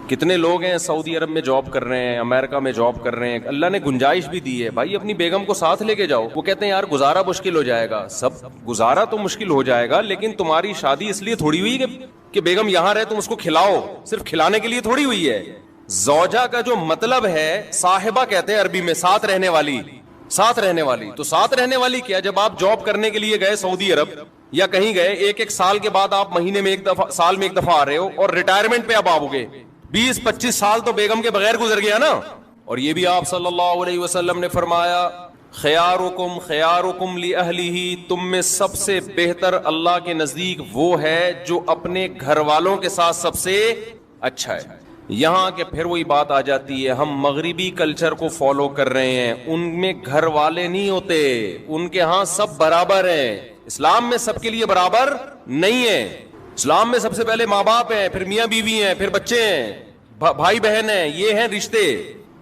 کتنے لوگ ہیں سعودی عرب میں جاب کر رہے ہیں, امریکہ میں جاب کر رہے ہیں, اللہ نے گنجائش بھی دی ہے, بھائی اپنی بیگم کو ساتھ لے کے جاؤ. وہ کہتے ہیں یار گزارا مشکل ہو جائے گا. سب گزارا تو مشکل ہو جائے گا, لیکن تمہاری شادی اس لیے تھوڑی ہوئی کہ بیگم یہاں رہے, تم اس کو کھلاؤ, صرف کھلانے کے لیے تھوڑی ہوئی ہے. زوجہ کا جو مطلب ہے, صاحبہ کہتے ہیں عربی میں, ساتھ رہنے والی. ساتھ رہنے والی, تو ساتھ رہنے والی کیا, جب آپ جاب کرنے کے لیے گئے سعودی عرب یا کہیں گئے, ایک سال کے بعد آپ مہینے میں ایک دفعہ, سال میں ایک دفعہ آ رہے ہو, اور ریٹائرمنٹ پہ اب آؤ گے, 20-25 سال تو بیگم کے بغیر گزر گیا نا. اور یہ بھی آپ صلی اللہ علیہ وسلم نے فرمایا, خیارکم خیارکم لأہلہ, تم میں سب سے بہتر اللہ کے نزدیک وہ ہے جو اپنے گھر والوں کے ساتھ سب سے اچھا ہے. یہاں کہ پھر وہی بات آ جاتی ہے, ہم مغربی کلچر کو فالو کر رہے ہیں, ان میں گھر والے نہیں ہوتے, ان کے ہاں سب برابر ہیں. اسلام میں سب کے لیے برابر نہیں ہے. اسلام میں سب سے پہلے ماں باپ ہیں, پھر میاں بیوی ہیں, پھر بچے ہیں, بھائی بہن ہیں, یہ ہیں رشتے.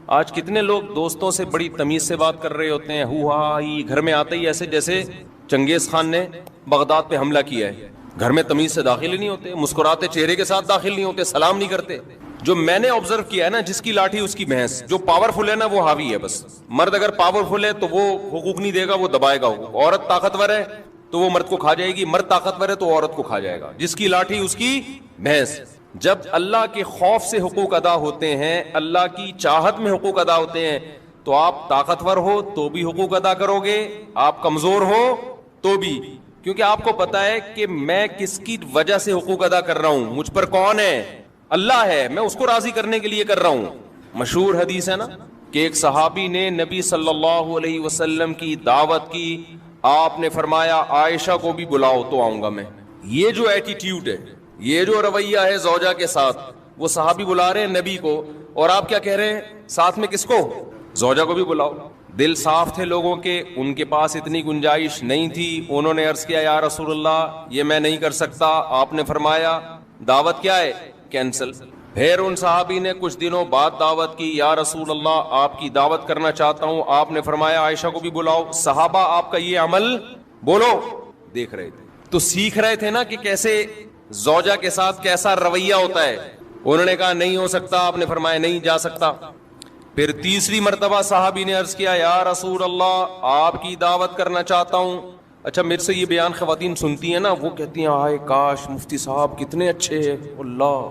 آج کتنے لوگ دوستوں سے بڑی تمیز سے بات کر رہے ہوتے ہیں, ہوا ہی گھر میں آتے ہی ایسے جیسے چنگیز خان نے بغداد پہ حملہ کیا ہے. گھر میں تمیز سے داخل ہی نہیں ہوتے, مسکراتے چہرے کے ساتھ داخل نہیں ہوتے, سلام نہیں کرتے. جو میں نے آبزرو کیا ہے نا, جس کی لاٹھی اس کی بھینس. جو پاورفل ہے نا وہ حاوی ہے بس. مرد اگر پاورفل ہے تو وہ حقوق نہیں دے گا, وہ دبائے گا حقوق. عورت طاقتور ہے تو وہ مرد کو کھا جائے گی, مرد طاقتور ہے تو عورت کو کھا جائے گا. جس کی لاٹھی اس کی بھینس. جب اللہ کے خوف سے حقوق ادا ہوتے ہیں, اللہ کی چاہت میں حقوق ادا ہوتے ہیں, تو آپ طاقتور ہو تو بھی حقوق ادا کرو گے, آپ کمزور ہو تو بھی, کیونکہ آپ کو پتا ہے کہ میں کس کی وجہ سے حقوق ادا کر رہا ہوں, مجھ پر کون ہے, اللہ ہے, میں اس کو راضی کرنے کے لیے کر رہا ہوں. مشہور حدیث ہے نا کہ ایک صحابی نے نبی صلی اللہ علیہ وسلم کی دعوت کی, آپ نے فرمایا عائشہ کو بھی بلاؤ تو آؤں گا میں. یہ جو ایٹیٹیوڈ ہے, یہ جو رویہ ہے زوجہ کے ساتھ, وہ صحابی بلا رہے ہیں نبی کو, اور آپ کیا کہہ رہے ہیں ساتھ میں, کس کو, زوجہ کو بھی بلاؤ. دل صاف تھے لوگوں کے, ان کے پاس اتنی گنجائش نہیں تھی. انہوں نے عرض کیا یا رسول اللہ یہ میں نہیں کر سکتا. آپ نے فرمایا دعوت کیا ہے, کینسل. پھر ان صحابی نے کچھ دنوں بعد دعوت کی, یا رسول اللہ آپ کی دعوت کرنا چاہتا ہوں. آپ نے فرمایا عائشہ کو بھی بلاؤ. صحابہ آپ کا یہ عمل بولو دیکھ رہے تھے, تو سیکھ رہے تھے نا کہ کیسے زوجہ کے ساتھ کیسا رویہ ہوتا ہے. انہوں نے کہا نہیں ہو سکتا. آپ نے فرمایا نہیں جا سکتا. پھر تیسری مرتبہ صحابی نے عرض کیا یا رسول اللہ آپ کی دعوت کرنا چاہتا ہوں. اچھا میرے سے یہ بیان خواتین سنتی ہیں نا, وہ کہتی ہیں ہائے کاش مفتی صاحب کتنے اچھے ہیں, اللہ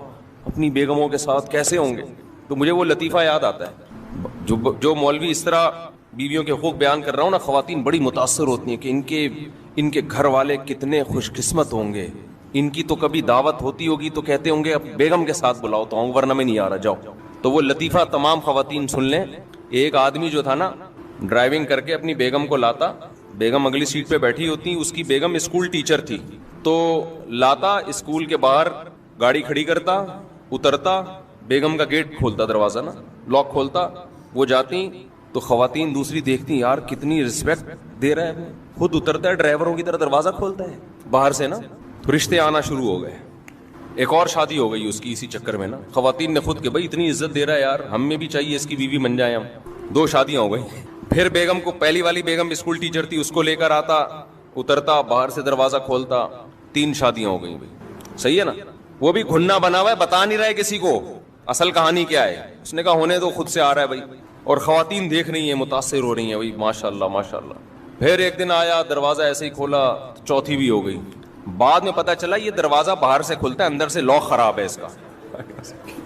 اپنی بیگموں کے ساتھ کیسے ہوں گے. تو مجھے وہ لطیفہ یاد آتا ہے, جو مولوی اس طرح بیویوں کے حقوق بیان کر رہا ہوں نا, خواتین بڑی متاثر ہوتی ہیں کہ ان کے گھر والے کتنے خوش قسمت ہوں گے, ان کی تو کبھی دعوت ہوتی ہوگی تو کہتے ہوں گے اب بیگم کے ساتھ بلاؤ تو آؤں, ورنہ میں نہیں آ رہا, جاؤ. تو وہ لطیفہ تمام خواتین سن لیں. ایک آدمی جو تھا نا, ڈرائیونگ کر کے اپنی بیگم کو لاتا, بیگم اگلی سیٹ پہ بیٹھی ہوتی, اس کی بیگم اسکول ٹیچر تھی, تو لاتا اسکول کے باہر گاڑی کھڑی کرتا, اترتا, بیگم کا گیٹ کھولتا, دروازہ نا لاک کھولتا, وہ جاتی تو خواتین دوسری دیکھتی یار کتنی رسپیکٹ دے رہا ہے, خود اترتا ہے ڈرائیوروں کی طرح, دروازہ کھولتا ہے باہر سے نا. تو رشتے آنا شروع ہو گئے. ایک اور شادی ہو گئی اس کی اسی چکر میں نا, خواتین نے خود کہ بھائی اتنی عزت دے رہا ہے یار, ہم میں بھی چاہیے اس کی بیوی بن جائے ہم. 2 شادیاں ہو گئی. پھر بیگم کو, پہلی والی بیگم اسکول ٹیچر تھی, اس کو لے کر آتا, اترتا, باہر سے دروازہ کھولتا, 3 شادیاں ہو گئی. صحیح ہے نا. وہ بھی گھننا بنا ہوا ہے, بتا نہیں رہا ہے کسی کو اصل کہانی کیا ہے. اس نے کہا ہونے تو خود سے آ رہا ہے بھائی, اور خواتین دیکھ رہی ہیں, متاثر ہو رہی ہیں بھائی, ماشاء اللہ ماشاء اللہ. پھر ایک دن آیا, دروازہ ایسے ہی کھولا, 4تھی بھی ہو گئی. بعد میں پتا چلا یہ دروازہ باہر سے کھلتا ہے, اندر سے لاک خراب ہے اس کا.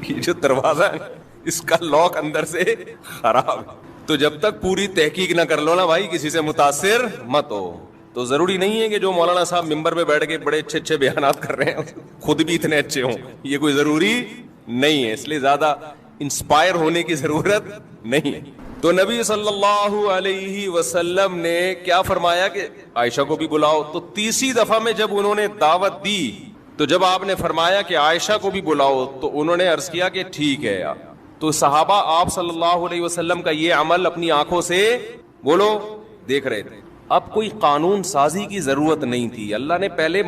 یہ جو دروازہ ہے اس کا لاک اندر سے خراب ہے. تو جب تک پوری تحقیق نہ کر لو نا بھائی, کسی سے متاثر مت ہو. تو ضروری نہیں ہے کہ جو مولانا صاحب ممبر پہ بیٹھ کے بڑے اچھے اچھے بیانات کر رہے ہیں خود بھی اتنے اچھے ہوں, یہ کوئی ضروری نہیں ہے. اس لیے زیادہ انسپائر ہونے کی ضرورت نہیں ہے. تو نبی صلی اللہ علیہ وسلم نے کیا فرمایا کہ عائشہ کو بھی بلاؤ. تو تیسری دفعہ میں جب انہوں نے دعوت دی, تو جب آپ نے فرمایا کہ عائشہ کو بھی بلاؤ, تو انہوں نے عرض کیا کہ ٹھیک ہے. تو صحابہ آپ صلی اللہ علیہ وسلم کا یہ عمل اپنی آنکھوں سے بولو دیکھ رہے تھے. اب کوئی قانون سازی کی ضرورت نہیں تھی, اللہ نے پہلے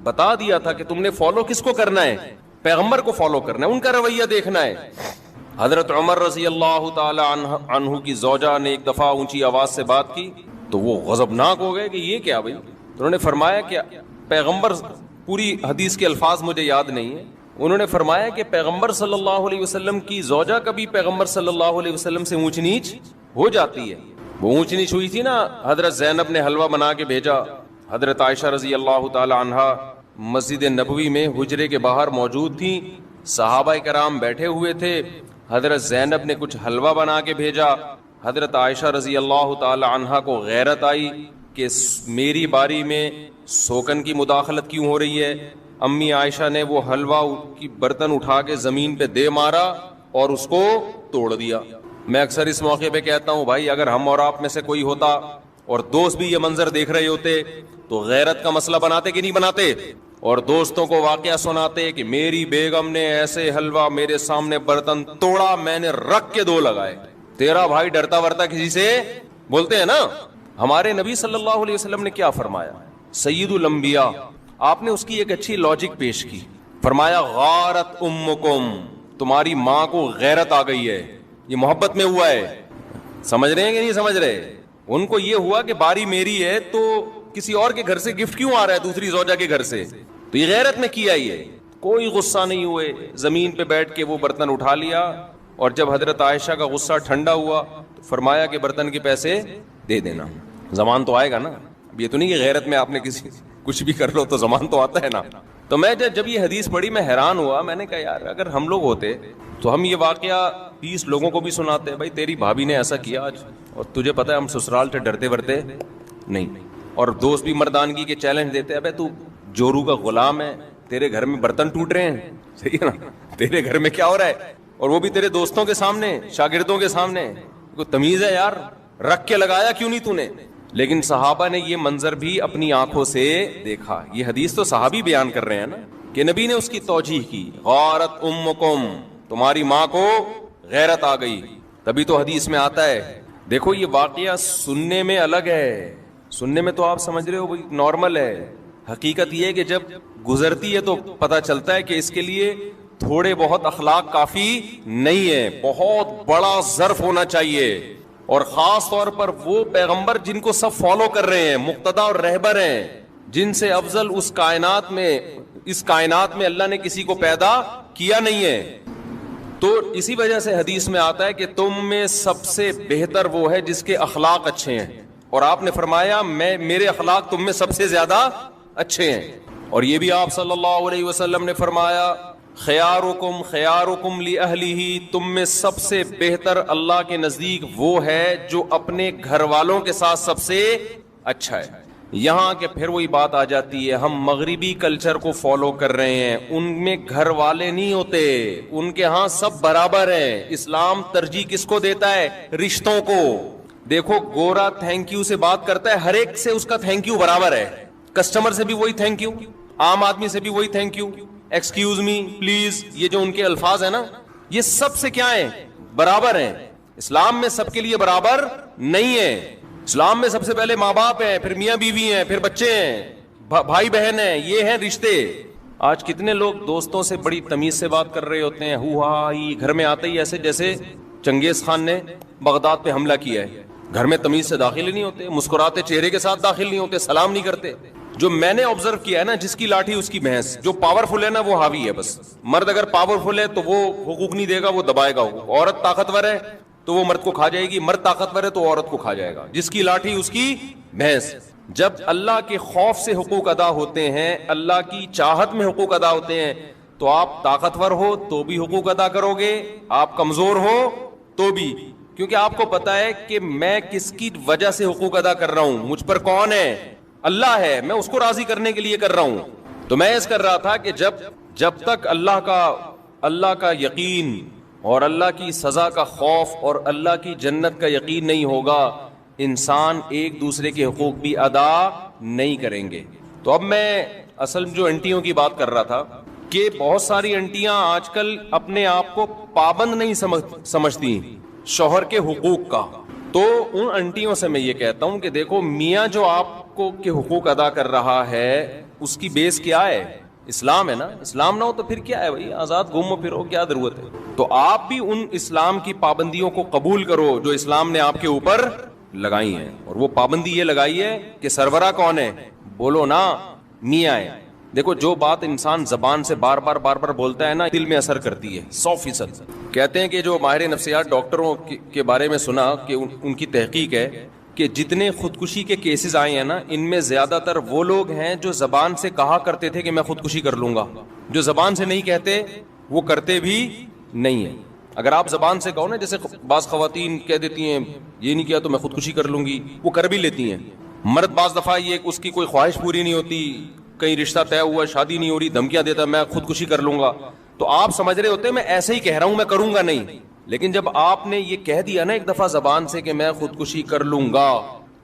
بتا دیا تھا کہ تم نے فالو کس کو کرنا ہے, پیغمبر کو فالو کرنا ہے, ان کا رویہ دیکھنا ہے. حضرت عمر رضی اللہ تعالی عنہ کی زوجہ نے ایک دفعہ اونچی آواز سے بات کی تو وہ غضبناک ہو گئے کہ یہ کیا بھائی. انہوں نے فرمایا کہ پیغمبر, پوری حدیث کے الفاظ مجھے یاد نہیں ہے, انہوں نے فرمایا کہ پیغمبر صلی اللہ علیہ وسلم کی زوجہ کبھی پیغمبر صلی اللہ علیہ وسلم سے اونچ نیچ ہو جاتی ہے. وہ اونچ نیچ ہوئی تھی نا, حضرت زینب نے حلوہ بنا کے بھیجا, حضرت عائشہ رضی اللہ تعالی عنہا مسجد نبوی میں حجرے کے باہر موجود تھیں, صحابہ کرام بیٹھے ہوئے تھے, حضرت زینب نے کچھ حلوہ بنا کے بھیجا. حضرت عائشہ رضی اللہ تعالی عنہا کو غیرت آئی کہ میری باری میں سوکن کی مداخلت کیوں ہو رہی ہے. امی عائشہ نے وہ حلوہ کی برتن اٹھا کے زمین پہ دے مارا اور اس کو توڑ دیا. میں اکثر اس موقع پہ کہتا ہوں بھائی اگر ہم اور آپ میں سے کوئی ہوتا اور دوست بھی یہ منظر دیکھ رہے ہوتے تو غیرت کا مسئلہ بناتے کہ نہیں بناتے, اور دوستوں کو واقعہ سناتے کہ میری بیگم نے ایسے حلوہ میرے سامنے برتن توڑا, میں نے رکھ کے دو لگائے. تیرا بھائی ڈرتا ورتا کسی سے بولتے ہیں نا. ہمارے نبی صلی اللہ علیہ وسلم نے کیا فرمایا, سید الانبیاء, آپ نے اس کی ایک اچھی لاجک پیش کی. فرمایا غارت امکم, تمہاری ماں کو غیرت آ گئی ہے. یہ محبت میں ہوا ہے, سمجھ رہے ہیں کہ نہیں سمجھ رہے. ان کو یہ ہوا کہ باری میری ہے تو کسی اور کے گھر سے گفٹ کیوں آ رہا ہے دوسری زوجہ کے گھر سے, تو یہ غیرت میں کیا ہی ہے. کوئی غصہ نہیں ہوئے, زمین پہ بیٹھ کے وہ برتن اٹھا لیا, اور جب حضرت عائشہ کا غصہ ٹھنڈا ہوا تو فرمایا کہ برتن کے پیسے دے دینا. زمان تو آئے گا نا, اب یہ تو نہیں کہ غیرت میں آپ نے کسی کچھ بھی کر لو تو زمان تو آتا ہے نا. تو میں جب یہ حدیث پڑھی میں حیران ہوا, میں نے کہا یار اگر ہم لوگ ہوتے تو ہم یہ واقعہ 20 لوگوں کو بھی سناتے, بھائی تیری بھابھی نے ایسا کیا آج, اور تجھے پتا ہے ہم سسرال سے ڈرتے ورتے نہیں, اور دوست بھی مردانگی کے چیلنج دیتے, ابے تو جورو کا غلام ہے, تیرے گھر میں برتن ٹوٹ رہے ہیں, صحیح ہے نا, تیرے گھر میں کیا ہو رہا ہے, اور وہ بھی تیرے دوستوں کے سامنے, شاگردوں کے سامنے. کوئی تمیز ہے یار, رکھ کے لگایا کیوں نہیں تو نے. لیکن صحابہ نے یہ منظر بھی اپنی آنکھوں سے دیکھا. یہ حدیث تو صحابی بیان کر رہے ہیں نا کہ نبی نے اس کی توجیح کی, غارت امکم, تمہاری ماں کو غیرت آ گئی. تبھی تو حدیث میں آتا ہے. دیکھو یہ واقعہ سننے میں الگ ہے, سننے میں تو آپ سمجھ رہے ہو بھائی نارمل ہے. حقیقت یہ ہے کہ جب گزرتی ہے تو پتہ چلتا ہے کہ اس کے لیے تھوڑے بہت اخلاق کافی نہیں ہے, بہت بڑا ظرف ہونا چاہیے. اور خاص طور پر وہ پیغمبر جن کو سب فالو کر رہے ہیں, مقتدا اور رہبر ہیں, جن سے افضل اس کائنات میں اللہ نے کسی کو پیدا کیا نہیں ہے. تو اسی وجہ سے حدیث میں آتا ہے کہ تم میں سب سے بہتر وہ ہے جس کے اخلاق اچھے ہیں, اور آپ نے فرمایا میرے اخلاق تم میں سب سے زیادہ اچھے ہیں. اور یہ بھی آپ صلی اللہ علیہ وسلم نے فرمایا خیارکم خیارکم لأہلہ, تم میں سب سے بہتر اللہ کے نزدیک وہ ہے جو اپنے گھر والوں کے ساتھ سب سے اچھا ہے. یہاں کہ پھر وہی بات آ جاتی ہے, ہم مغربی کلچر کو فالو کر رہے ہیں, ان میں گھر والے نہیں ہوتے, ان کے ہاں سب برابر ہیں. اسلام ترجیح کس کو دیتا ہے, رشتوں کو. دیکھو گورا تھینک یو سے بات کرتا ہے, ہر ایک سے اس کا تھینک یو برابر ہے, کسٹمر سے بھی وہی تھینک یو, عام آدمی سے بھی وہی thank you, excuse me, please, یہ جو ان کے الفاظ ہیں نا یہ سب سے کیا ہیں, برابر ہیں. اسلام میں سب کے لیے برابر نہیں ہے. اسلام میں سب سے پہلے ماں باپ ہیں, پھر میاں بیوی ہیں, پھر بچے ہیں, بھائی بہن ہیں, یہ ہیں رشتے. آج کتنے لوگ دوستوں سے بڑی تمیز سے بات کر رہے ہوتے ہیں, ہو ہا ہی, گھر میں آتے ہی ایسے جیسے چنگیز خان نے بغداد پہ حملہ کیا ہے. گھر میں تمیز سے داخل ہی نہیں ہوتے, مسکراتے چہرے کے ساتھ داخل نہیں ہوتے, سلام نہیں کرتے. جو میں نے آبزرو کیا ہے نا, جس کی لاٹھی اس کی بھینس, جو پاورفل ہے نا وہ حاوی ہے بس. مرد اگر پاورفل ہے تو وہ حقوق نہیں دے گا, وہ دبائے گا. عورت طاقتور ہے تو وہ مرد کو کھا جائے گی, مرد طاقتور ہے تو عورت کو کھا جائے گا. جس کی لاٹھی اس کی بھینس. جب اللہ کے خوف سے حقوق ادا ہوتے ہیں, اللہ کی چاہت میں حقوق ادا ہوتے ہیں, تو آپ طاقتور ہو تو بھی حقوق ادا کرو گے, آپ کمزور ہو تو بھی, کیونکہ آپ کو پتا ہے کہ میں کس کی وجہ سے حقوق ادا کر رہا ہوں, مجھ پر کون ہے, اللہ ہے, میں اس کو راضی کرنے کے لیے کر رہا ہوں. تو میں اس کر رہا تھا کہ جب تک اللہ کا یقین اور اللہ کی سزا کا خوف اور اللہ کی جنت کا یقین نہیں ہوگا, انسان ایک دوسرے کے حقوق بھی ادا نہیں کریں گے. تو اب میں اصل جو انٹیوں کی بات کر رہا تھا کہ بہت ساری انٹیاں آج کل اپنے آپ کو پابند نہیں سمجھتی شوہر کے حقوق کا. تو ان انٹیوں سے میں یہ کہتا ہوں کہ دیکھو میاں جو آپ کو کے حقوق ادا کر رہا ہے اس کی بیس کیا ہے, اسلام ہے نا. اسلام نہ ہو تو پھر کیا ہے بھائی, آزاد گھومو پھرو, کیا ضرورت ہے. تو آپ بھی ان اسلام کی پابندیوں کو قبول کرو جو اسلام نے آپ کے اوپر لگائی ہیں. اور وہ پابندی یہ لگائی ہے کہ سربراہ کون ہے, بولو نا, میاں ہے. دیکھو جو بات انسان زبان سے بار بار بولتا ہے نا، دل میں اثر کرتی ہے 100%. کہتے ہیں کہ جو ماہر نفسیات ڈاکٹروں کے بارے میں سنا کہ ان کی تحقیق ہے کہ جتنے خودکشی کے کیسز آئے ہیں نا، ان میں زیادہ تر وہ لوگ ہیں جو زبان سے کہا کرتے تھے کہ میں خودکشی کر لوں گا. جو زبان سے نہیں کہتے وہ کرتے بھی نہیں ہیں. اگر آپ زبان سے کہو نا، جیسے بعض خواتین کہہ دیتی ہیں یہ نہیں کیا تو میں خودکشی کر لوں گی، وہ کر بھی لیتی ہیں. مرد بعض دفعہ یہ اس کی کوئی خواہش پوری نہیں ہوتی، کہیں رشتہ طے ہوا، شادی نہیں ہو رہی، دھمکیاں دیتا میں خودکشی کر لوں گا. تو آپ سمجھ رہے ہوتے ہیں میں ایسے ہی کہہ رہا ہوں، میں کروں گا نہیں. لیکن جب آپ نے یہ کہہ دیا نا ایک دفعہ زبان سے کہ میں خودکشی کر لوں گا،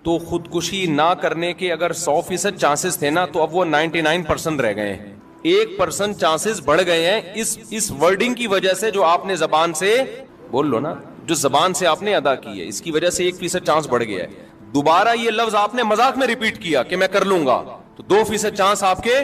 تو خودکشی نہ کرنے کے اگر 100% چانسز تھے نا، تو اب وہ 99% رہ گئے ہیں. 1% چانسز بڑھ گئے ہیں اس ورڈنگ کی وجہ سے جو آپ نے زبان سے بول لو نا، جو زبان سے آپ نے ادا کی ہے، اس کی وجہ سے 1% چانس بڑھ گیا ہے. دوبارہ یہ لفظ آپ نے مذاق میں ریپیٹ کیا کہ میں کر لوں گا، تو 2% چانس آپ کے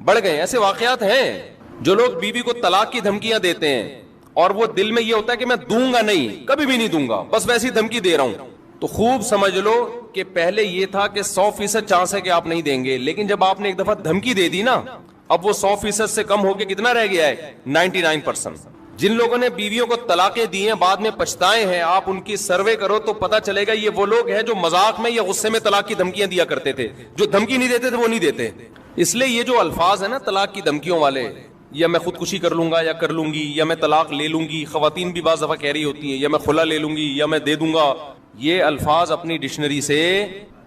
بڑھ گئے. ایسے واقعات ہیں. جو لوگ بیوی کو طلاق کی دھمکیاں دیتے ہیں اور وہ دل میں یہ ہوتا ہے کہ میں دوں گا نہیں، کبھی بھی نہیں دوں گا، بس ویسی دھمکی دے رہا ہوں، تو خوب سمجھ لو کہ پہلے یہ تھا کہ 100% چانس ہے کہ آپ نہیں دیں گے، لیکن جب آپ نے ایک دفعہ دھمکی دے دی نا، اب وہ 100% سے کم ہو کے کتنا رہ گیا ہے؟ 99%. جن لوگوں نے بیویوں کو طلاقیں دی ہیں بعد میں پچھتائے ہیں، آپ ان کی سروے کرو تو پتہ چلے گا یہ وہ لوگ ہیں جو مذاق میں یا غصے میں طلاق کی دھمکیاں دیا کرتے تھے. جو دھمکی نہیں دیتے تھے وہ نہیں دیتے. اس لیے یہ جو الفاظ ہیں نا طلاق کی دھمکیوں والے، یا میں خودکشی کر لوں گا یا کر لوں گی، یا میں طلاق لے لوں گی، خواتین بھی بعض دفعہ کہہ رہی ہوتی ہیں یا میں خلا لے لوں گی یا میں دے دوں گا، یہ الفاظ اپنی ڈکشنری سے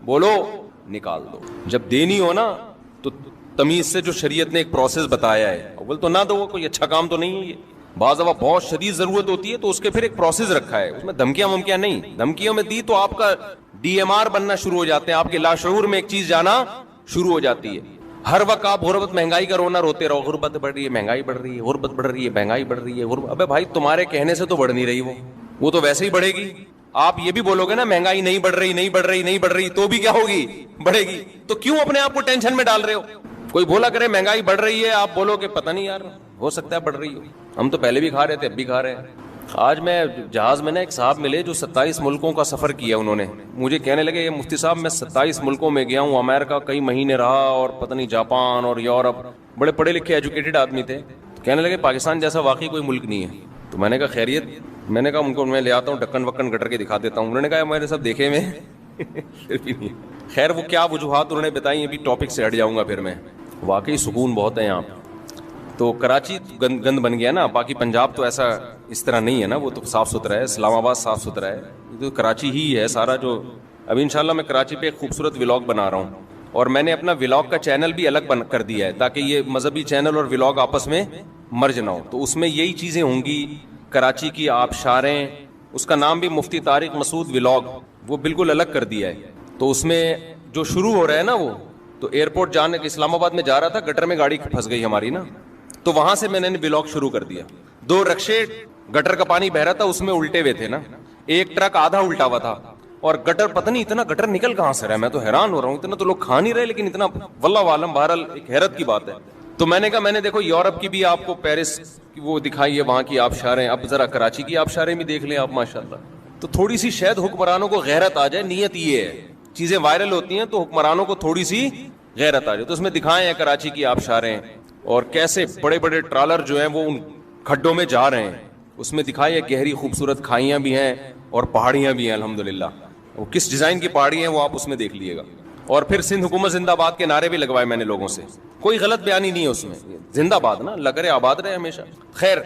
بولو نکال دو. جب دینی ہو نا تو تمیز سے، جو شریعت نے ایک پروسیس بتایا ہے، اول تو نہ دو، کوئی اچھا کام تو نہیں ہے یہ. بعض دفعہ بہت شدید ضرورت ہوتی ہے تو اس کے پھر ایک پروسیس رکھا ہے، اس میں دھمکیاں ومکیاں نہیں. دھمکیوں میں دی تو آپ کا DMR بننا شروع ہو جاتے ہیں، آپ کے لاشعور میں ایک چیز جانا شروع ہو جاتی ہے. ہر وقت آپ غربت مہنگائی کا رونا روتے رہو، غربت بڑھ رہی ہے، مہنگائی بڑھ رہی ہے، غربت بڑھ رہی ہے، مہنگائی بڑھ رہی ہے، غربت. ابے بھائی تمہارے کہنے سے تو بڑھ نہیں رہی، وہ تو ویسے ہی بڑھے گی. آپ یہ بھی بولو گے نا مہنگائی نہیں بڑھ رہی نہیں بڑھ رہی نہیں بڑھ رہی، تو بھی کیا ہوگی؟ بڑھے گی. تو کیوں اپنے آپ کو ٹینشن میں ڈال رہے ہو؟ کوئی بولا کرے مہنگائی بڑھ رہی ہے، آپ بولو کہ پتہ نہیں یار ہو سکتا ہے بڑھ رہی ہو، ہم تو پہلے بھی کھا رہے تھے اب بھی کھا رہے ہیں. آج میں جہاز میں نا ایک صاحب ملے جو 27 ملکوں کا سفر کیا انہوں نے. مجھے کہنے لگے یہ مفتی صاحب میں 27 ملکوں میں گیا ہوں، امریکہ کئی مہینے رہا اور پتہ نہیں جاپان اور یورپ. بڑے پڑھے لکھے ایجوکیٹڈ آدمی تھے. کہنے لگے پاکستان جیسا واقعی کوئی ملک نہیں ہے. تو میں نے کہا خیریت؟ میں نے کہا ان کو میں لے آتا ہوں ڈکن وکن گٹر کے دکھا دیتا ہوں. انہوں نے کہا میرے سب دیکھے میں پھر بھی نہیں. خیر وہ کیا وجوہات انہوں نے بتائی، ابھی ٹاپک سے ہٹ جاؤں گا پھر میں. واقعی سکون بہت ہے یہاں. تو کراچی گند بن گیا نا، باقی پنجاب تو ایسا اس طرح نہیں ہے نا، وہ تو صاف ستھرا ہے. اسلام آباد صاف ستھرا ہے، تو کراچی ہی ہے سارا. جو ابھی انشاءاللہ میں کراچی پہ ایک خوبصورت ولاگ بنا رہا ہوں، اور میں نے اپنا ولاگ کا چینل بھی الگ کر دیا ہے تاکہ یہ مذہبی چینل اور ولاگ آپس میں مرج نہ ہو. تو اس میں یہی چیزیں ہوں گی، کراچی کی آبشاریں. اس کا نام بھی مفتی طارق مسعود ولاگ، وہ بالکل الگ کر دیا ہے. تو اس میں جو شروع ہو رہا ہے نا، وہ تو ایئرپورٹ جانے کے اسلام آباد میں جا رہا تھا، گٹر میں گاڑی پھنس گئی ہماری نا، تو وہاں سے میں نے ولاگ شروع کر دیا. 2 رکشے گٹر کا پانی بہ رہا تھا اس میں الٹے ہوئے تھے نا، ایک ٹرک آدھا الٹا ہوا تھا، اور گٹر پتہ نہیں اتنا گٹر نکل کہاں سے رہا. میں تو حیران ہو رہا ہوں، اتنا تو لوگ کھا نہیں رہے لیکن اتنا واللہ عالم. بہرحال ایک حیرت کی بات ہے. تو میں نے کہا میں نے دیکھو یورپ کی بھی آپ کو پیرس کی وہ دکھائی ہے، وہاں کی آبشاریں، اب ذرا کراچی کی آبشاریں بھی دیکھ لیں آپ ماشاءاللہ. تو تھوڑی سی شاید حکمرانوں کو غیرت آ جائے. نیت یہ ہے، چیزیں وائرل ہوتی ہیں تو حکمرانوں کو تھوڑی سی غیرت آ جائے. تو اس میں دکھائے ہیں کراچی کی آبشاریں اور کیسے بڑے بڑے ٹرالر جو ہیں وہ ان کھڈوں میں جا رہے ہیں. اس میں دکھائے گہری خوبصورت کھائیاں بھی ہیں اور پہاڑیاں بھی ہیں الحمدللہ. وہ کس ڈیزائن کی پہاڑی ہیں وہ آپ اس میں دیکھ لیے گا. اور پھر سندھ حکومت زندہ باد کے نعرے بھی لگوائے میں نے لوگوں سے. کوئی غلط بیانی نہیں ہے اس میں، زندہ باد نا، لگ رہے آباد رہے ہمیشہ. خیر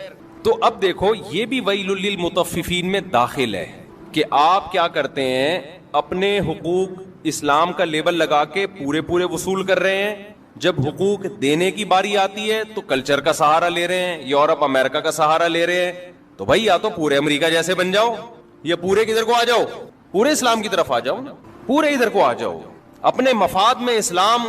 تو اب دیکھو یہ بھی ویل للمطففین میں داخل ہے کہ آپ کیا کرتے ہیں، اپنے حقوق اسلام کا لیبل لگا کے پورے پورے وصول کر رہے ہیں. جب حقوق دینے کی باری آتی ہے تو کلچر کا سہارا لے رہے ہیں، یورپ امریکہ کا سہارا لے رہے ہیں. تو بھائی یا تو پورے امریکہ جیسے بن جاؤ یا پورے کدھر کو آ جاؤ، پورے اسلام کی طرف آ جاؤ نا، پورے ادھر کو آ جاؤ. اپنے مفاد میں اسلام،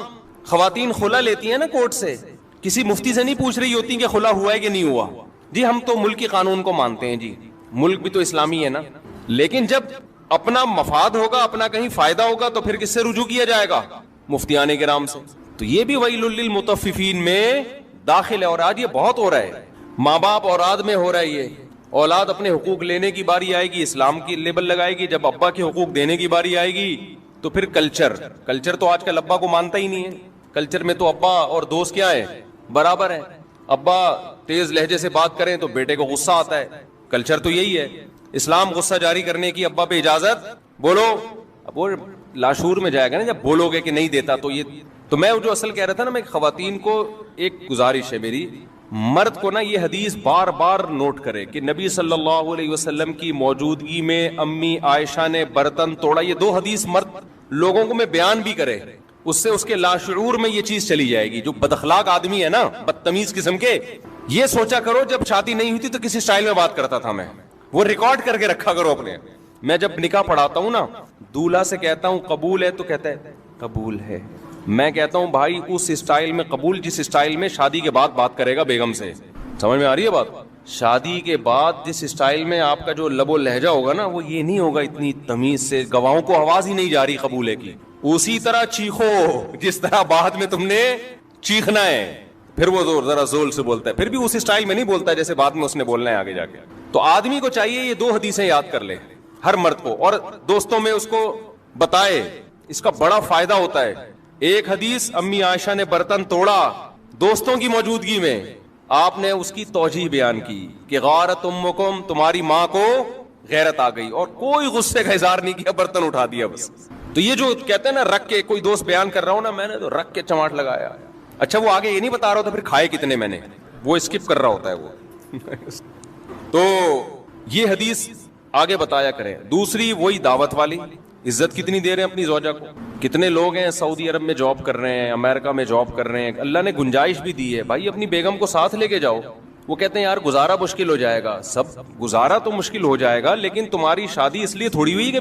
خواتین خلا لیتی ہیں نا کورٹ سے، کسی مفتی سے نہیں پوچھ رہی ہوتی کہ خلا ہوا ہے کہ نہیں ہوا. جی ہم تو ملک کے قانون کو مانتے ہیں، جی ملک بھی تو اسلامی ہے نا. لیکن جب اپنا مفاد ہوگا، اپنا کہیں فائدہ ہوگا تو پھر کس سے رجوع کیا جائے گا؟ مفتیان کرام سے. تو یہ بھی ویل للمطففین میں داخل ہے. اور آج یہ بہت ہو رہا ہے، ماں باپ اولاد میں ہو رہا ہے. یہ اولاد اپنے حقوق لینے کی باری آئے گی، اسلام کی لیبل لگائے گی. جب ابا کے حقوق دینے کی باری آئے گی تو پھر کلچر تو آج کل ابا کو مانتا ہی نہیں ہے. کلچر میں تو ابا اور دوست کیا ہے؟ برابر ہیں. ابا تیز لہجے سے بات کریں تو بیٹے کو غصہ آتا ہے. کلچر تو یہی ہے. اسلام غصہ جاری کرنے کی ابا پہ اجازت, بولو. اب وہ لاشور میں جائے گا نا جب بولو گے کہ نہیں دیتا تو یہ. تو میں جو اصل کہہ رہا تھا نا, میں خواتین کو ایک گزارش ہے میری, مرد کو نا یہ حدیث بار بار نوٹ کرے کہ نبی صلی اللہ علیہ وسلم کی موجودگی میں امی عائشہ نے برتن توڑا. یہ 2 حدیث مرد لوگوں کو میں بیان بھی کرے, اس سے اس کے لاشعور میں یہ چیز چلی جائے گی. جو بد اخلاق آدمی ہے نا, بدتمیز قسم کے, یہ سوچا کرو جب شادی نہیں ہوئی تھی تو کسی سٹائل میں بات کرتا تھا میں, وہ ریکارڈ کر کے رکھا کرو اپنے. میں جب نکاح پڑھاتا ہوں نا, دولہا سے کہتا ہوں قبول ہے تو کہتا ہے قبول ہے. میں کہتا ہوں بھائی اس اسٹائل میں قبول جس اسٹائل میں شادی کے بعد بات کرے گا بیگم سے. سمجھ میں آ رہی ہے بات؟ شادی کے بعد جس اسٹائل میں آپ کا جو لب و لہجہ ہوگا نا, وہ یہ نہیں ہوگا اتنی تمیز سے, گواہوں کو آواز ہی نہیں جا رہی قبول ہے کی. اسی طرح چیخو جس طرح بعد میں تم نے چیخنا ہے. پھر وہ ذرا زول سے بولتا ہے, پھر بھی اس اسٹائل میں نہیں بولتا جیسے بعد میں اس نے بولنا ہے آگے جا کے. تو آدمی کو چاہیے یہ 2 حدیثیں یاد کر لے, ہر مرد کو, اور دوستوں میں اس کو بتائے. اس کا بڑا فائدہ ہوتا ہے. ایک حدیث امی عائشہ نے برتن توڑا دوستوں کی موجودگی میں, آپ نے اس کی توجیہ بیان کی کہ غارت امکم, تمہاری ماں کو غیرت آ گئی, اور کوئی غصے کا اظہار نہیں کیا, برتن اٹھا دیا بس. تو یہ جو کہتے ہیں نا رکھ کے, کوئی دوست بیان کر رہا ہوں نا, میں نے تو رکھ کے چماٹ لگایا. اچھا وہ آگے یہ نہیں بتا رہا ہوتا پھر کھائے کتنے میں نے, وہ اسکپ کر رہا ہوتا ہے وہ. تو یہ حدیث آگے بتایا کریں. دوسری وہی دعوت والی, عزت کتنی دے رہے ہیں اپنی زوجہ کو. کتنے لوگ ہیں سعودی عرب میں جاب کر رہے ہیں, امریکہ میں جاب کر رہے ہیں, اللہ نے گنجائش بھی دی ہے, بھائی اپنی بیگم کو ساتھ لے کے جاؤ. وہ کہتے ہیں یار گزارا مشکل ہو جائے گا. سب گزارا تو مشکل ہو جائے گا, لیکن تمہاری شادی اس لیے تھوڑی ہوئی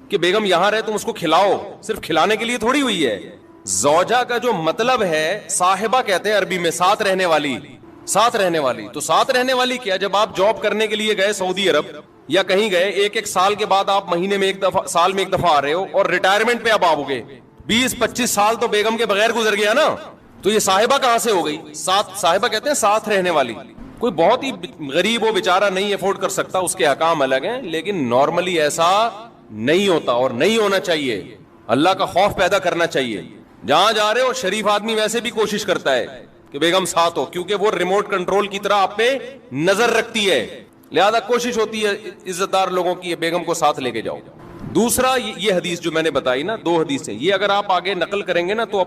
کہ بیگم یہاں رہے تم اس کو کھلاؤ, صرف کھلانے کے لیے تھوڑی ہوئی ہے. زوجہ کا جو مطلب ہے, صاحبہ کہتے ہیں عربی میں, ساتھ رہنے والی. ساتھ رہنے والی, تو ساتھ رہنے والی کیا, جب آپ جاب کرنے کے لیے گئے سعودی عرب یا کہیں گئے, ایک سال کے بعد آپ مہینے میں ایک دفعہ, سال میں ایک دفعہ آ رہے ہو, اور ریٹائرمنٹ پہ اب آؤ گے, 20-25 سال تو بیگم کے بغیر گزر گیا نا, تو یہ صاحبہ کہاں سے ہو گئی؟ صاحبہ کہتے ہیں ساتھ رہنے والی. کوئی بہت ہی غریب ہو بیچارہ نہیں افورڈ کر سکتا, اس کے احکام الگ ہیں, لیکن نارملی ایسا نہیں ہوتا اور نہیں ہونا چاہیے. اللہ کا خوف پیدا کرنا چاہیے. جہاں جا رہے ہو شریف آدمی ویسے بھی کوشش کرتا ہے کہ بیگم ساتھ ہو, کیونکہ وہ ریموٹ کنٹرول کی طرح آپ پہ نظر رکھتی ہے, لہذا کوشش ہوتی ہے عزت دار لوگوں کی بیگم کو ساتھ لے کے جاؤ. دوسرا یہ حدیث جو میں نے بتائی نا, 2 حدیثیں, یہ اگر آپ آگے نقل کریں گے نا تو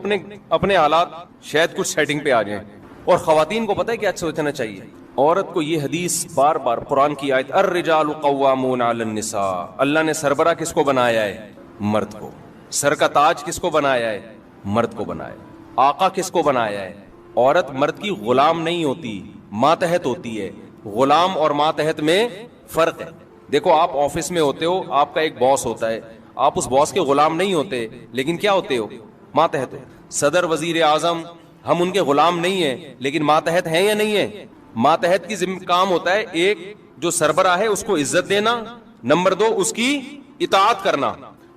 اپنے حالات شاید کچھ سیٹنگ پہ آ جائیں. اور خواتین کو پتہ ہے کیا سوچنا چاہیے, عورت کو یہ حدیث بار بار, قرآن کی آیت الرجال قوامون علی النساء, اللہ نے سربراہ کس کو بنایا ہے؟ مرد کو. سر کا تاج کس کو بنایا ہے؟ مرد کو بنایا. آقا کس کو بنایا ہے؟ عورت مرد کی غلام نہیں ہوتی, ماتحت ہوتی ہے. غلام اور ماتحت میں فرق ہے. دیکھو آپ آفس میں ہوتے ہو, آپ کا ایک باس ہوتا ہے, آپ اس باس کے غلام نہیں ہوتے, لیکن کیا ہوتے ہو؟ ماتحت ہو. صدر, وزیر اعظم, ہم ان کے غلام نہیں ہیں, لیکن ماتحت ہیں یا نہیں ہیں؟ ماتحت کی کام ہوتا ہے, ایک جو سربراہ ہے اس کو عزت دینا, نمبر 2 اس کی اطاعت کرنا.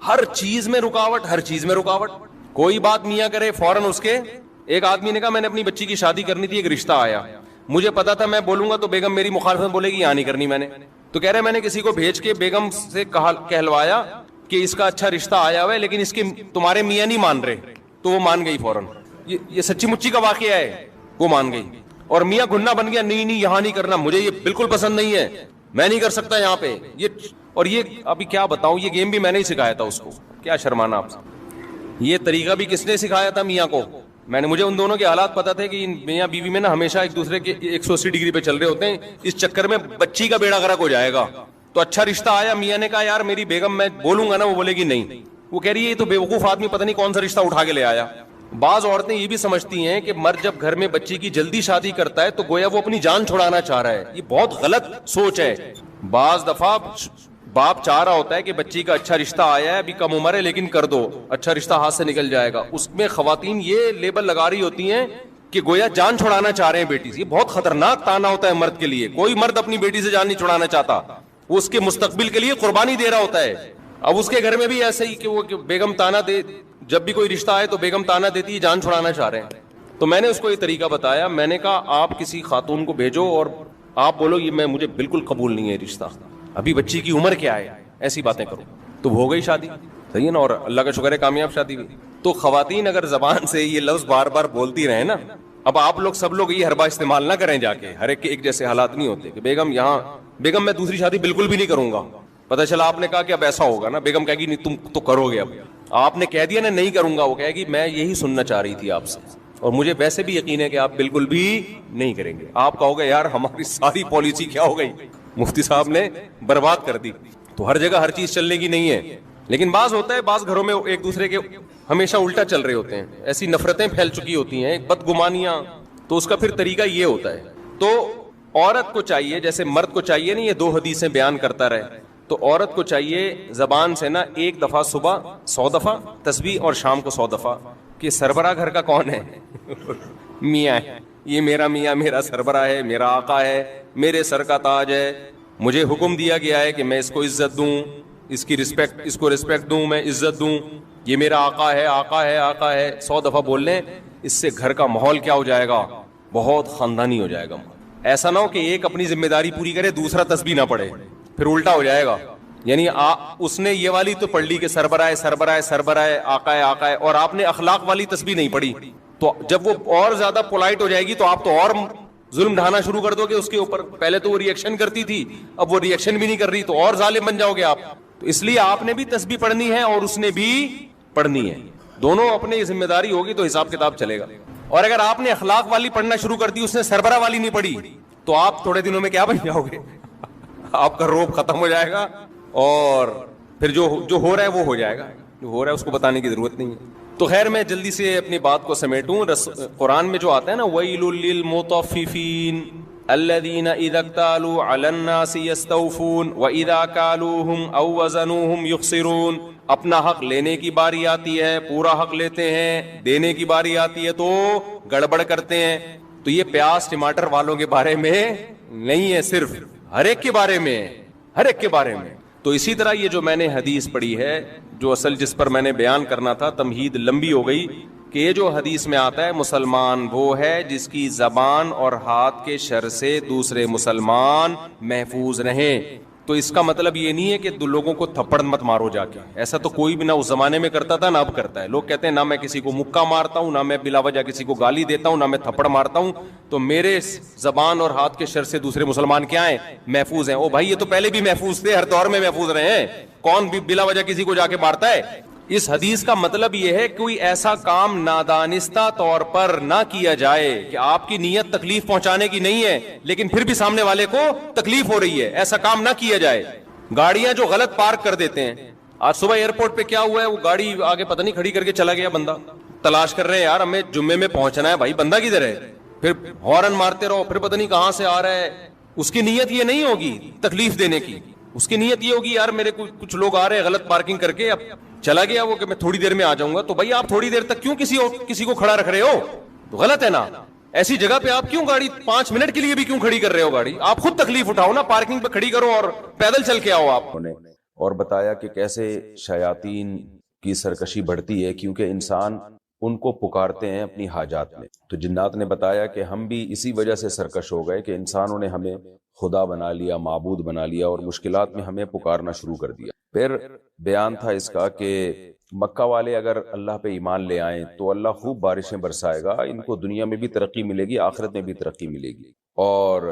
ہر چیز میں رکاوٹ, ہر چیز میں رکاوٹ. کوئی بات میاں کرے فوراً اس کے. ایک آدمی نے کہا میں نے اپنی بچی کی شادی کرنی تھی, ایک رشتہ آیا, مجھے پتا تھا میں بولوں گا تو بیگم میری مخالفت بولے گی, یہاں نہیں کرنی میں نے. تو کہہ رہے میں نے کسی کو بھیج کے بیگم سے کہلوایا کہ اس کا اچھا رشتہ آیا ہوا ہے, لیکن اس کے تمہارے میاں نہیں مان رہے, تو وہ مان گئی فوراً. یہ سچی مچی کا واقعہ ہے, وہ مان گئی. اور میاں گھننا بن گیا, نہیں یہاں نہیں کرنا, مجھے یہ بالکل پسند نہیں ہے, میں نہیں کر سکتا یہاں پہ. اور یہ ابھی کیا بتاؤں, یہ گیم بھی میں نے ہی سکھایا تھا اس کو, کیا شرمانا آپ سے. یہ طریقہ بھی کس نے سکھایا تھا؟ میاں کو. مجھے ان دونوں کے حالات پتا تھے کہ میاں بیوی میں نا ہمیشہ ایک دوسرے کے 180 ڈگری پہ چل رہے ہوتے ہیں, اس چکر میں بچی کا بیڑا غرق ہو جائے گا. تو اچھا رشتہ آیا, میاں نے کہا یار میری بیگم, میں بولوں گا نا, وہ بولے گی نہیں. وہ کہہ رہی ہے یہ تو بیوقوف آدمی پتہ نہیں کون سا رشتہ اٹھا کے لے آیا. بعض عورتیں یہ بھی سمجھتی ہیں کہ مرد جب گھر میں بچی کی جلدی شادی کرتا ہے تو گویا وہ اپنی جان چھڑانا چاہ رہا ہے. یہ بہت غلط سوچ ہے. بعض دفعہ باپ چاہ رہا ہوتا ہے کہ بچی کا اچھا رشتہ آیا ہے, ابھی کم عمر ہے لیکن کر دو, اچھا رشتہ ہاتھ سے نکل جائے گا. اس میں خواتین یہ لیبل لگا رہی ہوتی ہیں کہ گویا جان چھڑانا چاہ رہے ہیں بیٹی سے. یہ بہت خطرناک تانا ہوتا ہے مرد کے لیے. کوئی مرد اپنی بیٹی سے جان نہیں چھڑانا چاہتا, وہ اس کے مستقبل کے لیے قربانی دے رہا ہوتا ہے. اب اس کے گھر میں بھی ایسے ہی کہ وہ بیگم تانا دے, جب بھی کوئی رشتہ آئے تو بیگم تانا دیتی ہے جان چھڑانا چاہ رہے ہیں. تو میں نے اس کو یہ طریقہ بتایا, میں نے کہا آپ کسی خاتون کو بھیجو اور آپ بولو یہ مجھے بالکل قبول نہیں ہے رشتہ, ابھی بچی کی عمر کیا ہے, ایسی باتیں کرو. تو ہو گئی شادی. صحیح ہے نا, اور اللہ کا شکر ہے کامیاب شادی ہوئی. تو خواتین اگر زبان سے یہ لفظ بار بار بولتی رہیں نا, اب آپ لوگ سب لوگ یہ حربہ استعمال نہ کریں جا کے, ہر ایک کے ایک جیسے حالات نہیں ہوتے کہ بیگم میں دوسری شادی بالکل بھی نہیں کروں گا. پتہ چلا آپ نے کہا کہ اب ایسا ہوگا نا, بیگم کہے گی نہیں تم تو کرو گے, اب آپ نے کہہ دیا نا نہیں کروں گا, وہ کہے گی میں یہی سننا چاہ رہی تھی آپ سے, اور مجھے ویسے بھی یقین ہے کہ آپ بالکل بھی نہیں کریں گے. آپ کہو گے یار ہماری ساری پالیسی کیا ہو گئی, مفتی صاحب نے برباد کر دی. تو ہر جگہ ہر چیز چلنے کی نہیں ہے, لیکن بعض ہوتا ہے بعض گھروں میں ایک دوسرے کے ہمیشہ الٹا چل رہے ہوتے ہیں, ایسی نفرتیں پھیل چکی ہوتی ہیں, بدگمانیاں. تو اس کا پھر طریقہ یہ ہوتا ہے. تو عورت کو چاہیے, جیسے مرد کو چاہیے نہیں یہ 2 حدیثیں بیان کرتا رہے, تو عورت کو چاہیے زبان سے نا 1 دفعہ صبح 100 دفعہ تسبیح اور شام کو 100 دفعہ کہ سربراہ گھر کا کون ہے؟ میاں ہے. یہ میرا میاں میرا سربراہ ہے, میرا آقا ہے, میرے سر کا تاج ہے, مجھے حکم دیا گیا ہے کہ میں اس کو عزت دوں, اس کی رسپیکٹ, اس کو رسپیکٹ دوں, میں عزت دوں, یہ میرا آقا ہے آقا ہے آقا ہے. 100 دفعہ بول لیں, اس سے گھر کا ماحول کیا ہو جائے گا, بہت خاندانی ہو جائے گا. ایسا نہ ہو کہ ایک اپنی ذمہ داری پوری کرے دوسرا تسبیح نہ پڑھے, پھر الٹا ہو جائے گا. یعنی اس نے یہ والی تو پڑھ لی کہ سربراہ سربراہ سربراہ آقا ہے آقا ہے, اور آپ نے اخلاق والی تسبیح نہیں پڑھی, تو جب وہ اور زیادہ پولائٹ ہو جائے گی تو آپ تو اور ظلم ڈھانا شروع کر دو گے اس کے اوپر. پہلے تو وہ ریئیکشن کرتی تھی, اب وہ ریئیکشن بھی نہیں کر رہی, تو اور ظالم بن جاؤ گے آپ. تو اس لیے آپ نے بھی تسبیح پڑھنی ہے اور اس نے بھی پڑھنی ہے, دونوں اپنی ذمہ داری ہوگی تو حساب کتاب چلے گا. اور اگر آپ نے اخلاق والی پڑھنا شروع کر دی, اس نے سربراہ والی نہیں پڑھی, تو آپ تھوڑے دنوں میں کیا بن جاؤ گے, آپ کا روب ختم ہو جائے گا, اور پھر جو ہو رہا ہے وہ ہو جائے گا, جو ہو رہا ہے اس کو بتانے کی ضرورت نہیں ہے. تو خیر میں جلدی سے اپنی بات کو سمیٹوں. قرآن میں جو آتا ہے نا وَيْلٌ لِّلْمُطَفِّفِينَ الَّذِينَ إِذَا اكْتَالُوا عَلَى النَّاسِ يَسْتَوْفُونَ وَإِذَا كَالُوهُمْ أَوْ وَّزَنُوهُمْ يُخْسِرُونَ. اپنا حق لینے کی باری آتی ہے پورا حق لیتے ہیں, دینے کی باری آتی ہے تو گڑبڑ کرتے ہیں. تو یہ پیاز ٹماٹر والوں کے بارے میں نہیں ہے, صرف ہر ایک کے بارے میں, ہر ایک کے بارے میں. تو اسی طرح یہ جو میں نے حدیث پڑھی ہے, جو اصل جس پر میں نے بیان کرنا تھا, تمہید لمبی ہو گئی, کہ یہ جو حدیث میں آتا ہے مسلمان وہ ہے جس کی زبان اور ہاتھ کے شر سے دوسرے مسلمان محفوظ رہیں. تو اس کا مطلب یہ نہیں ہے کہ لوگوں کو تھپڑ مت مارو جا کے, ایسا تو کوئی بھی نہ اس زمانے میں کرتا تھا نہ اب کرتا ہے. لوگ کہتے ہیں نہ میں کسی کو مکہ مارتا ہوں, نہ میں بلا وجہ کسی کو گالی دیتا ہوں, نہ میں تھپڑ مارتا ہوں, تو میرے زبان اور ہاتھ کے شر سے دوسرے مسلمان کیا ہیں, محفوظ ہیں. او بھائی یہ تو پہلے بھی محفوظ تھے, ہر دور میں محفوظ رہے ہیں, کون بھی بلا وجہ کسی کو جا کے مارتا ہے. اس حدیث کا مطلب یہ ہے کوئی ایسا کام نادانستہ طور پر نہ کیا جائے کہ آپ کی نیت تکلیف پہنچانے کی نہیں ہے لیکن پھر بھی سامنے والے کو تکلیف ہو رہی ہے, ایسا کام نہ کیا جائے. گاڑیاں جو غلط پارک کر دیتے ہیں, آج صبح ایئرپورٹ پہ کیا ہوا ہے, وہ گاڑی آگے پتہ نہیں کھڑی کر کے چلا گیا بندہ, تلاش کر رہے ہیں یار ہمیں جمعے میں پہنچنا ہے, بھائی بندہ کدھر ہے, پھر ہارن مارتے رہو, پھر پتہ نہیں کہاں سے آ رہا ہے. اس کی نیت یہ نہیں ہوگی تکلیف دینے کی, اس کی نیت یہ ہوگی یار میرے کچھ لوگ آ رہے ہیں غلط پارکنگ کر کے, اب چلا گیا وہ کہ میں تھوڑی دیر میں آ جاؤں گا. تو بھائی آپ تھوڑی دیر تک کیوں کسی کو کھڑا رکھ رہے ہو, تو غلط ہے نا. ایسی جگہ پہ آپ کیوں گاڑی 5 منٹ کے لیے بھی کیوں کھڑی کر رہے ہو گاڑی, آپ خود تکلیف اٹھاؤ نا, پارکنگ پہ کھڑی کرو اور پیدل چل کے آؤ آپ. اور بتایا کہ کیسے شیاطین کی سرکشی بڑھتی ہے کیونکہ انسان ان کو پکارتے ہیں اپنی حاجات میں. تو جنات نے بتایا کہ ہم بھی اسی وجہ سے سرکش ہو گئے کہ انسانوں نے ہمیں خدا بنا لیا, معبود بنا لیا, اور مشکلات میں ہمیں پکارنا شروع کر دیا. پھر بیان تھا اس کا کہ مکہ والے اگر اللہ پہ ایمان لے آئیں تو اللہ خوب بارشیں برسائے گا, ان کو دنیا میں بھی ترقی ملے گی, آخرت میں بھی ترقی ملے گی. اور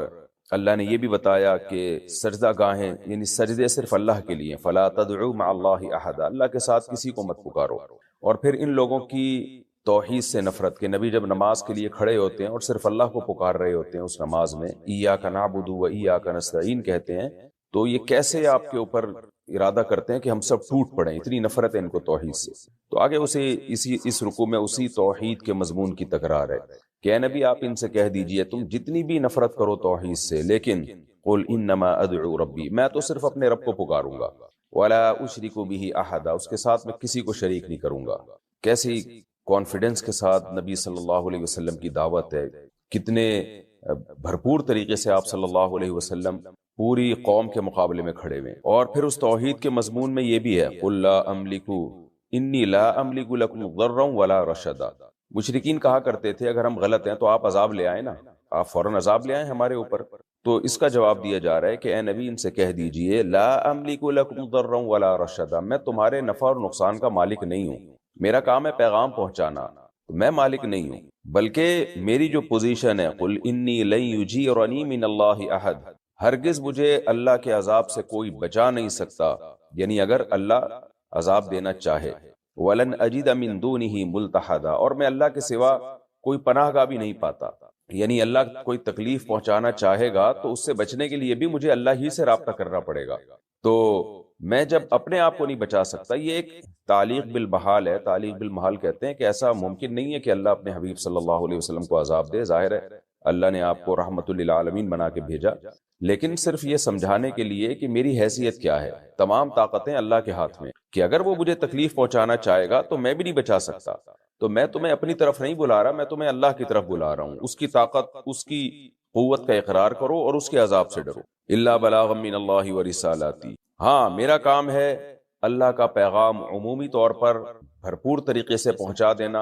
اللہ نے یہ بھی بتایا کہ سجدہ گاہیں یعنی سجدے صرف اللہ کے لیے, فلا تدعوا مع اللہ احد, اللہ کے ساتھ کسی کو مت پکارو. اور پھر ان لوگوں کی توحید سے نفرت, کہ نبی جب نماز کے لیے کھڑے ہوتے ہیں اور صرف اللہ کو پکار رہے ہوتے ہیں اس نماز میں, ایاک نعبد و ایاک نستعین کہتے ہیں, تو یہ کیسے آپ کے اوپر ارادہ کرتے ہیں کہ ہم سب ٹوٹ پڑیں, اتنی نفرت ہے ان کو توحید سے. تو آگے اس رکوع میں اسی توحید کے مضمون کی تکرار ہے کہ اے نبی آپ ان سے کہہ دیجئے تم جتنی بھی نفرت کرو توحید سے, لیکن قل انما ادعو ربی, میں تو صرف اپنے رب کو پکاروں گا, ولا اشرک بہ احدا, اس کے ساتھ میں کسی کو شریک نہیں کروں گا. کیسی کانفیڈنس کے ساتھ نبی صلی اللہ علیہ وسلم کی دعوت ہے, کتنے بھرپور طریقے سے آپ صلی اللہ علیہ وسلم پوری قوم کے مقابلے میں کھڑے ہوئے. اور پھر اس توحید کے مضمون میں یہ بھی ہے قل لا املک انی لا املک لکم ضرا ولا رشدا. مشرکین کہا کرتے تھے اگر ہم غلط ہیں تو آپ عذاب لے آئیں نا, آپ فوراً عذاب لے آئیں ہمارے اوپر, تو اس کا جواب دیا جا رہا ہے کہ اے نبی ان سے کہہ دیجئے لا املک لکم ضرا ولا رشدا، میں تمہارے نفع اور نقصان کا مالک نہیں ہوں، میرا کام ہے پیغام پہنچانا، تو میں مالک نہیں ہوں، بلکہ میری جو پوزیشن ہے قل انی لن یجیرنی من اللہ احد، ہرگز مجھے اللہ کے عذاب سے کوئی بچا نہیں سکتا، یعنی اگر اللہ عذاب دینا چاہے، ولن اجد من دونہ ملتحدا، اور میں اللہ کے سوا کوئی پناہ گاہ بھی نہیں پاتا، یعنی اللہ کوئی تکلیف پہنچانا چاہے گا تو اس سے بچنے کے لیے بھی مجھے اللہ ہی سے رابطہ کرنا پڑے گا، تو میں جب اپنے آپ کو نہیں بچا سکتا، یہ ایک تعلیق بالمحال ہے، تعلیق بالمحال کہتے ہیں کہ ایسا ممکن نہیں ہے کہ اللہ اپنے حبیب صلی اللہ علیہ وسلم کو عذاب دے، ظاہر ہے اللہ نے آپ کو رحمت للعالمین بنا کے بھیجا، لیکن صرف یہ سمجھانے کے لیے کہ میری حیثیت کیا ہے، تمام طاقتیں اللہ کے ہاتھ میں، کہ اگر وہ مجھے تکلیف پہنچانا چاہے گا تو میں بھی نہیں بچا سکتا، تو میں تمہیں اپنی طرف نہیں بلا رہا، میں تمہیں اللہ کی طرف بلا رہا ہوں، اس کی طاقت، اس کی قوت کا اقرار کرو اور اس کے عذاب سے ڈرو، الا بلاغا من اللہ ورسالاتی، ہاں میرا کام ہے اللہ کا پیغام عمومی طور پر بھرپور طریقے سے پہنچا دینا،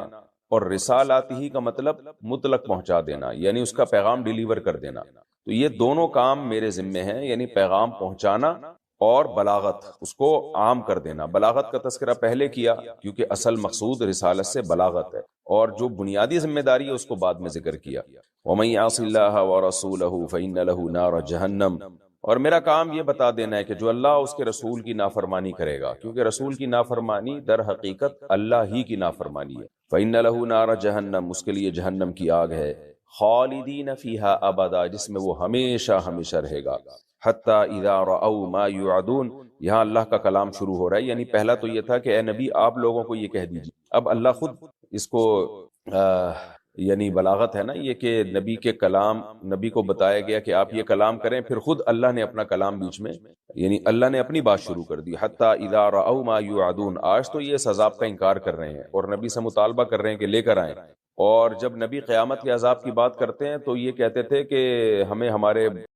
اور رسالاتی ہی کا مطلب مطلق پہنچا دینا، یعنی اس کا پیغام ڈیلیور کر دینا، تو یہ دونوں کام میرے ذمے ہیں، یعنی پیغام پہنچانا اور بلاغت، اس کو عام کر دینا۔ بلاغت کا تذکرہ پہلے کیا کیونکہ اصل مقصود رسالت سے بلاغت ہے، اور جو بنیادی ذمہ داری ہے اس کو بعد میں ذکر کیا۔ وَمَن يَعْصِ اللَّهَ وَرَسُولَهُ فَإِنَّ لَهُ نَارَ جَهَنَّمَ، اور میرا کام یہ بتا دینا ہے کہ جو اللہ اس کے رسول کی نافرمانی کرے گا، کیونکہ رسول کی نافرمانی در حقیقت اللہ ہی کی نافرمانی ہے، فَإِنَّ لَهُ نَارَ جَهَنَّمَ، اس کے لیے جہنم کی آگ ہے، خالدین فیہا ابدا، جس میں وہ ہمیشہ ہمیشہ رہے گا، حتی اذا رأوا ما یوعدون، یہاں اللہ کا کلام شروع ہو رہا ہے، یعنی پہلا تو یہ تھا کہ اے نبی آپ لوگوں کو یہ کہہ دیجیے، اب اللہ خود اس کو یعنی بلاغت ہے نا یہ، کہ نبی کے کلام، نبی کو بتایا گیا کہ آپ یہ کلام کریں، پھر خود اللہ نے اپنا کلام بیچ میں، یعنی اللہ نے اپنی بات شروع کر دی، حتی اذا رأوا ما یوعدون، آج تو یہ اس عذاب کا انکار کر رہے ہیں اور نبی سے مطالبہ کر رہے ہیں کہ لے کر آئیں، اور جب نبی قیامت کے عذاب کی بات کرتے ہیں تو یہ کہتے تھے کہ ہمیں ہمارے